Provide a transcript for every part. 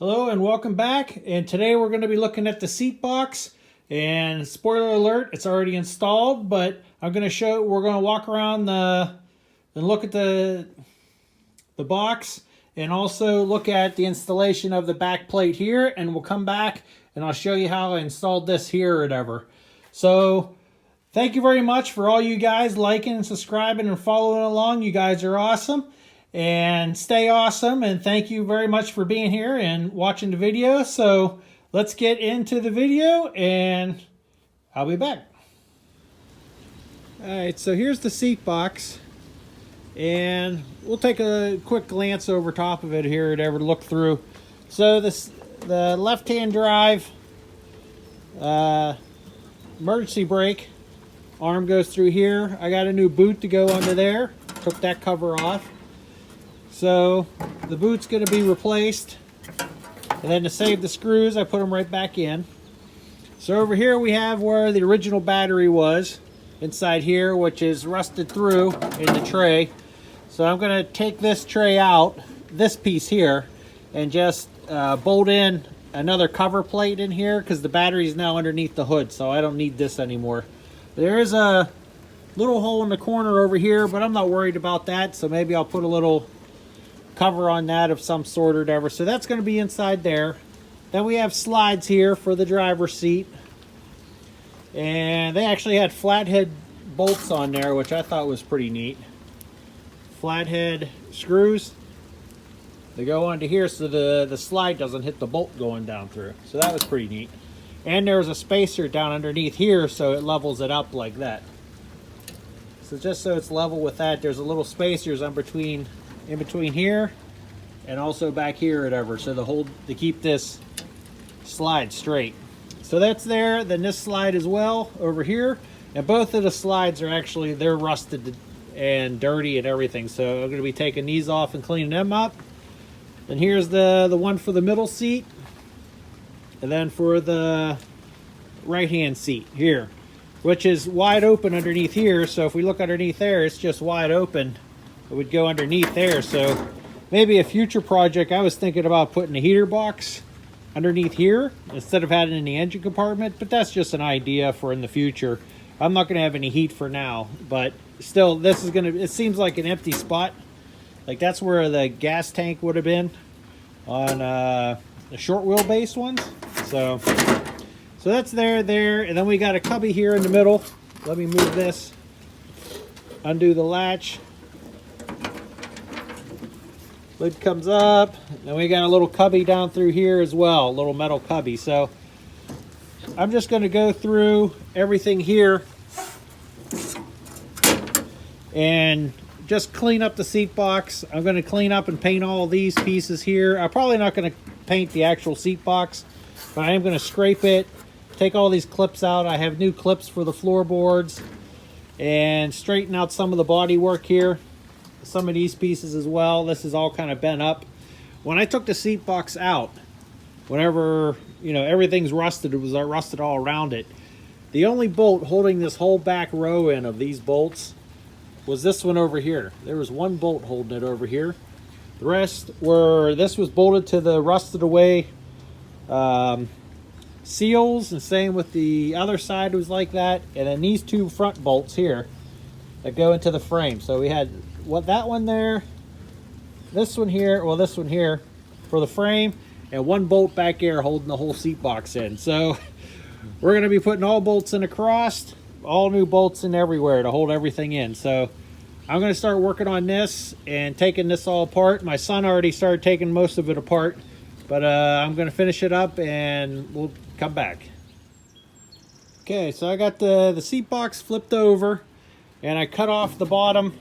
Hello and welcome back, and today we're going to be looking at the seat box. And spoiler alert, it's already installed, but we're going to walk around and look at the box, and also look at the installation of the back plate here, and we'll come back and I'll show you how I installed this here or whatever. So thank you very much for all you guys liking and subscribing and following along. You guys are awesome. And stay awesome, and thank you very much for being here and watching the video. So let's get into the video and I'll be back. Alright, so here's the seat box, and we'll take a quick glance over top of it here to ever look through. So the left-hand drive emergency brake arm goes through here. I got a new boot to go under there. Took that cover off. So the boot's going to be replaced, and then to save the screws I put them right back in. So over here we have where the original battery was inside here, which is rusted through in the tray. So I'm going to take this tray out, this piece here, and just bolt in another cover plate in here, because the battery is now underneath the hood, so I don't need this anymore. There is a little hole in the corner over here, but I'm not worried about that, so maybe I'll put a little cover on that of some sort or whatever. So that's going to be inside there. Then we have slides here for the driver's seat, and they actually had flathead bolts on there, which I thought was pretty neat. Flathead screws, they go onto here so the slide doesn't hit the bolt going down through. So that was pretty neat. And there's a spacer down underneath here, so it levels it up like that. So just so it's level with that, there's a little spacers in between here and also back here or whatever, so to keep this slide straight. So that's there. Then this slide as well over here, and both of the slides are actually, they're rusted and dirty and everything, so I'm going to be taking these off and cleaning them up. And here's the one for the middle seat, and then for the right hand seat here, which is wide open underneath here. So if we look underneath there, it's just wide open. It would go underneath there. So maybe a future project, I was thinking about putting a heater box underneath here instead of having it in the engine compartment, but that's just an idea for in the future. I'm not going to have any heat for now, but still, this is going to, it seems like an empty spot. Like that's where the gas tank would have been on the short wheelbase ones. So that's there, and then we got a cubby here in the middle. Let me move this, undo the latch. Lid comes up, and we got a little cubby down through here as well, a little metal cubby. So I'm just going to go through everything here and just clean up the seat box. I'm going to clean up and paint all these pieces here. I'm probably not going to paint the actual seat box, but I am going to scrape it, take all these clips out. I have new clips for the floorboards, and straighten out some of the body work here. Some of these pieces as well. This is all kind of bent up. When I took the seat box out, whenever, you know, everything's rusted, it was rusted all around it. The only bolt holding this whole back row in of these bolts was this one over here. There was one bolt holding it over here. The rest were, this was bolted to the rusted away seals, and same with the other side was like that. And then these two front bolts here that go into the frame. So we had that one there, this one here, well, this one here for the frame, and one bolt back here holding the whole seat box in. So we're going to be putting all bolts in across, all new bolts in everywhere to hold everything in. So I'm going to start working on this and taking this all apart. My son already started taking most of it apart, but I'm going to finish it up and we'll come back. Okay, so I got the seat box flipped over, and I cut off the bottom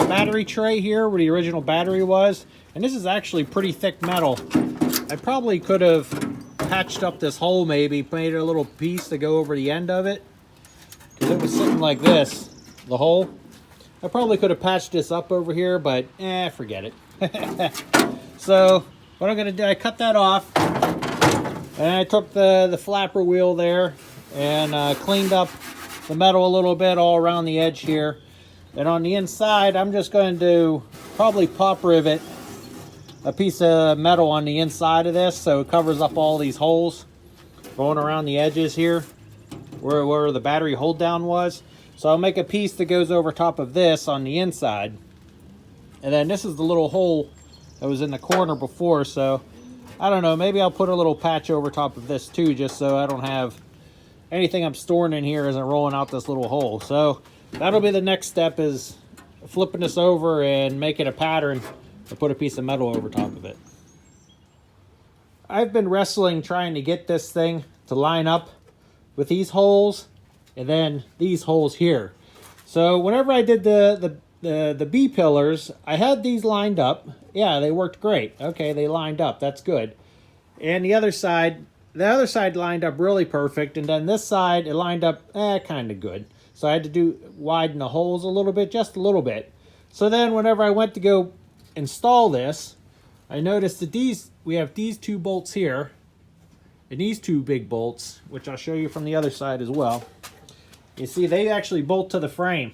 battery tray here where the original battery was. And this is actually pretty thick metal. I probably could have patched up this hole, maybe made a little piece to go over the end of it, because it was sitting like this, the hole. I probably could have patched this up over here, but forget it. So what I'm going to do, I cut that off, and I took the flapper wheel there and cleaned up the metal a little bit all around the edge here. And on the inside, I'm just going to probably pop rivet a piece of metal on the inside of this so it covers up all these holes going around the edges here where the battery hold down was. So I'll make a piece that goes over top of this on the inside. And then this is the little hole that was in the corner before, so I don't know, maybe I'll put a little patch over top of this too, just so I don't have anything I'm storing in here isn't rolling out this little hole. So that'll be the next step, is flipping this over and making a pattern to put a piece of metal over top of it. I've been wrestling trying to get this thing to line up with these holes and then these holes here. So whenever I did the B pillars, I had these lined up. Yeah, they worked great. Okay, they lined up. That's good. And the other side lined up really perfect. And then this side, it lined up kind of good. So I had to widen the holes a little bit, just a little bit. So then whenever I went to go install this, I noticed that we have these 2 bolts here and these 2 big bolts, which I'll show you from the other side as well. You see, they actually bolt to the frame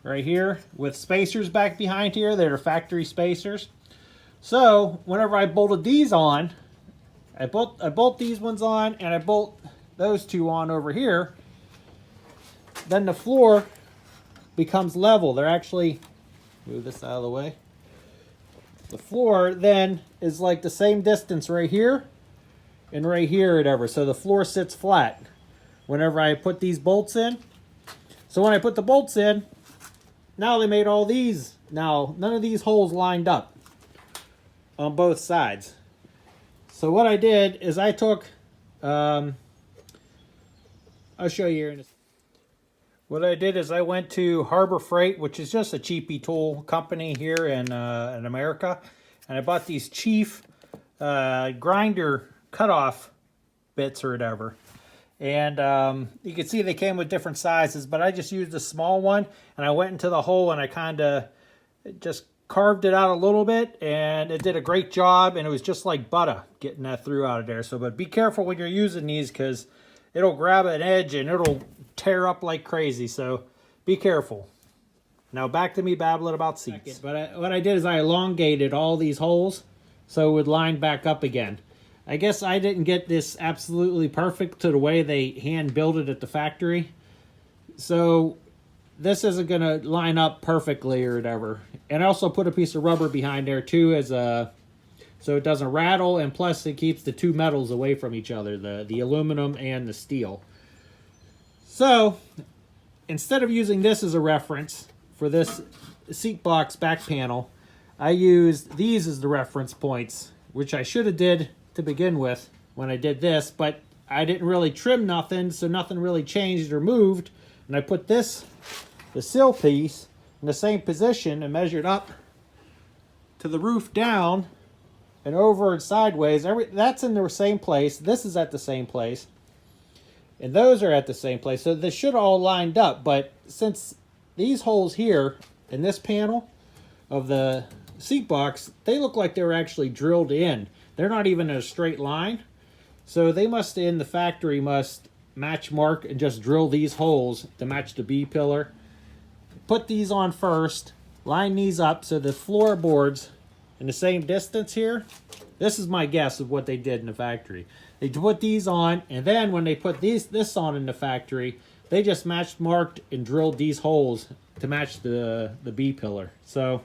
right here with spacers back behind here. They're factory spacers. So whenever I bolted these on, I bolt these ones on and I bolt those 2 on over here, then the floor becomes level. They're actually, move this out of the way. The floor then is like the same distance right here and right here, whatever. So the floor sits flat whenever I put these bolts in. So when I put the bolts in, now they made all these. Now none of these holes lined up on both sides. So what I did is I took, I'll show you here in a second. What I did is I went to Harbor Freight, which is just a cheapy tool company here in America, and I bought these Chief grinder cutoff bits or whatever. And you can see they came with different sizes, but I just used a small one, and I went into the hole and I kind of just carved it out a little bit, and it did a great job, and it was just like butter getting that through out of there. So, but be careful when you're using these, because it'll grab an edge and it'll tear up like crazy, so be careful. Now back to me babbling about seats. But what I did is I elongated all these holes so it would line back up again. I guess I didn't get this absolutely perfect to the way they hand built it at the factory, so this isn't going to line up perfectly or whatever. And I also put a piece of rubber behind there too, as a so it doesn't rattle, and plus it keeps the 2 metals away from each other, the aluminum and the steel. So instead of using this as a reference for this seat box back panel, I used these as the reference points, which I should have did to begin with when I did this, but I didn't really trim nothing, so nothing really changed or moved. And I put the sill piece in the same position and measured up to the roof down and over and sideways. That's in the same place. This is at the same place. And those are at the same place. So they should have all lined up. But since these holes here in this panel of the seat box, they look like they were actually drilled in. They're not even in a straight line. So they must, in the factory, must match mark and just drill these holes to match the B pillar. Put these on first. Line these up so the floorboards in the same distance here. This is my guess of what they did in the factory. They put these on, and then when they put this on in the factory, they just matched marked and drilled these holes to match the B pillar. So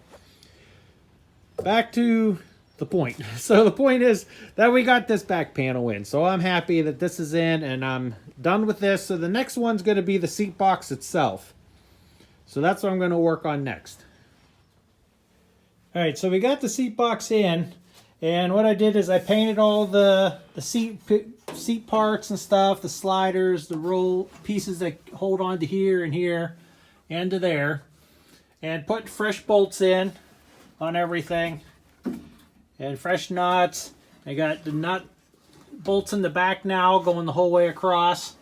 back to the point. So the point is that we got this back panel in. So I'm happy that this is in and I'm done with this. So the next one's going to be the seat box itself. So that's what I'm going to work on next. All right, so we got the seat box in, and what I did is I painted all the seat parts and stuff, the sliders, the roll pieces that hold on to here and here and to there, and put fresh bolts in on everything and fresh nuts. I got the nut bolts in the back now going the whole way across,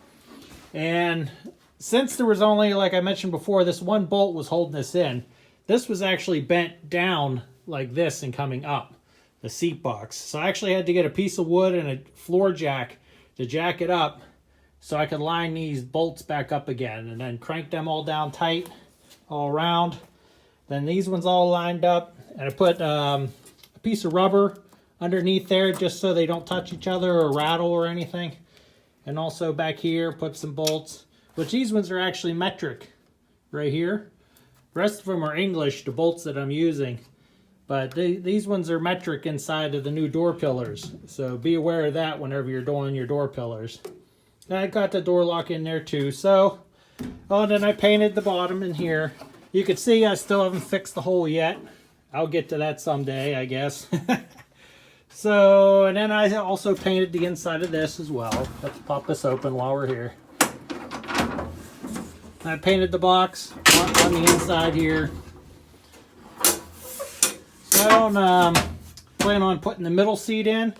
and since there was only, like I mentioned before, this one bolt was holding this in, this was actually bent down like this and coming up the seat box. So I actually had to get a piece of wood and a floor jack to jack it up so I could line these bolts back up again, and then crank them all down tight all around. Then these ones all lined up, and I put piece of rubber underneath there just so they don't touch each other or rattle or anything. And also back here, put some bolts, which these ones are actually metric right here. The rest of them are English, the bolts that I'm using. But these ones are metric inside of the new door pillars. So be aware of that whenever you're doing your door pillars. And I got the door lock in there too. So, oh, then I painted the bottom in here. You can see I still haven't fixed the hole yet. I'll get to that someday, I guess. So, and then I also painted the inside of this as well. Let's pop this open while we're here. I painted the box on the inside here. So I don't plan on putting the middle seat in,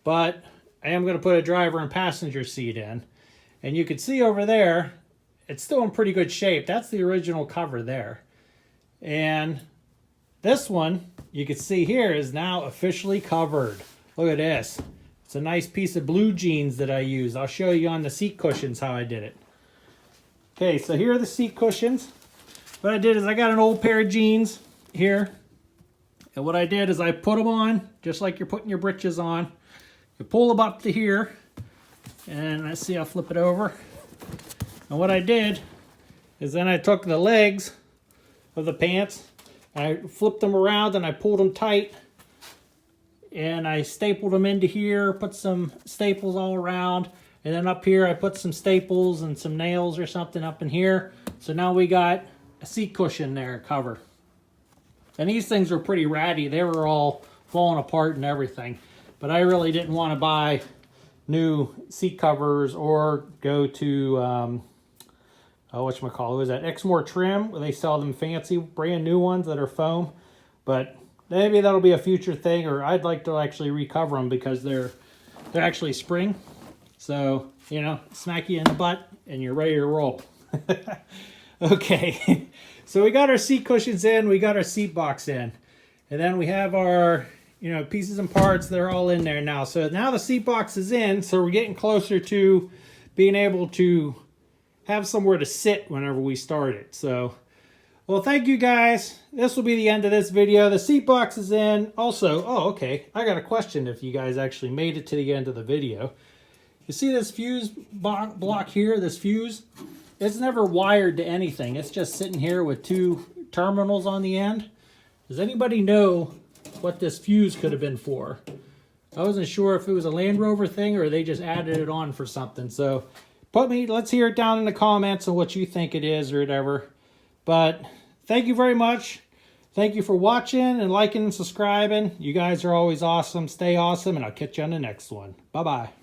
but I am going to put a driver and passenger seat in. And you can see over there, it's still in pretty good shape. That's the original cover there. And this one, you can see here, is now officially covered. Look at this. It's a nice piece of blue jeans that I used. I'll show you on the seat cushions how I did it. Okay, so here are the seat cushions. What I did is I got an old pair of jeans here. And what I did is I put them on, just like you're putting your britches on. You pull them up to here. And let's see, I'll flip it over. And what I did is then I took the legs of the pants, I flipped them around and I pulled them tight. And I stapled them into here, put some staples all around. And then up here I put some staples and some nails or something up in here. So now we got a seat cushion there cover. And these things were pretty ratty. They were all falling apart and everything. But I really didn't want to buy new seat covers or go to, whatchamacallit, was that Exmoor Trim, where they sell them fancy brand new ones that are foam. But maybe that'll be a future thing, or I'd like to actually recover them because they're actually spring. So, you know, smack you in the butt and you're ready to roll. Okay, so we got our seat cushions in, we got our seat box in. And then we have our, you know, pieces and parts, they're all in there now. So now the seat box is in, so we're getting closer to being able to have somewhere to sit whenever we start it. So, well, thank you guys. This will be the end of this video. The seat box is in. Also, oh, okay, I got a question if you guys actually made it to the end of the video. You see this fuse block here, this fuse? It's never wired to anything. It's just sitting here with two terminals on the end. Does anybody know what this fuse could have been for? I wasn't sure if it was a Land Rover thing or they just added it on for something. So let's hear it down in the comments on what you think it is or whatever. But thank you very much. Thank you for watching and liking and subscribing. You guys are always awesome. Stay awesome, and I'll catch you on the next one. Bye-bye.